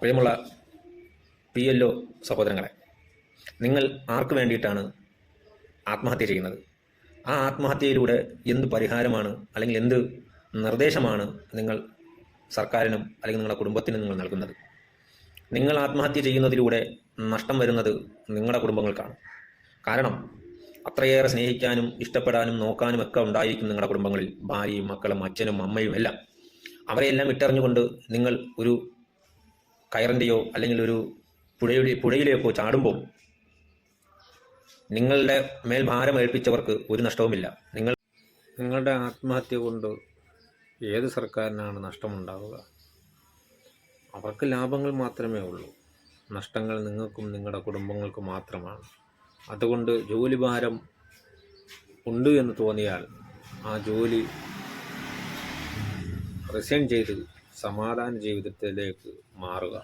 പ്രിയമുള്ള PLO സഹോദരങ്ങളെ, നിങ്ങൾ ആർക്ക് വേണ്ടിയിട്ടാണ് ആത്മഹത്യ ചെയ്യുന്നത്? ആ ആത്മഹത്യയിലൂടെ എന്ത് പരിഹാരമാണ് അല്ലെങ്കിൽ എന്ത് നിർദ്ദേശമാണ് നിങ്ങൾ സർക്കാരിനും അല്ലെങ്കിൽ നിങ്ങളുടെ കുടുംബത്തിനും നിങ്ങൾ നൽകുന്നത്? നിങ്ങൾ ആത്മഹത്യ ചെയ്യുന്നതിലൂടെ നഷ്ടം വരുന്നത് നിങ്ങളുടെ കുടുംബങ്ങൾക്കാണ്. കാരണം അത്രയേറെ സ്നേഹിക്കാനും ഇഷ്ടപ്പെടാനും നോക്കാനും ഒക്കെ ഉണ്ടായിരിക്കും നിങ്ങളുടെ കുടുംബങ്ങളിൽ, ഭാര്യയും മക്കളും അച്ഛനും അമ്മയും എല്ലാം. അവരെയെല്ലാം ഇട്ടെറിഞ്ഞുകൊണ്ട് നിങ്ങൾ ഒരു കയറിൻ്റെയോ അല്ലെങ്കിൽ ഒരു പുഴയിലേക്കോ ചാടുമ്പോൾ നിങ്ങളുടെ മേൽ ഭാരം ഏൽപ്പിച്ചവർക്ക് ഒരു നഷ്ടവുമില്ല. നിങ്ങളുടെ ആത്മഹത്യ കൊണ്ട് ഏത് സർക്കാരിനാണ് നഷ്ടമുണ്ടാവുക? അവർക്ക് ലാഭങ്ങൾ മാത്രമേ ഉള്ളൂ. നഷ്ടങ്ങൾ നിങ്ങൾക്കും നിങ്ങളുടെ കുടുംബങ്ങൾക്കും മാത്രമാണ്. അതുകൊണ്ട് ജോലി ഭാരം ഉണ്ട് എന്ന് തോന്നിയാൽ ആ ജോലി റിസൈൻ ചെയ്ത് സമാധാന ജീവിതത്തിലേക്ക് മാറുക.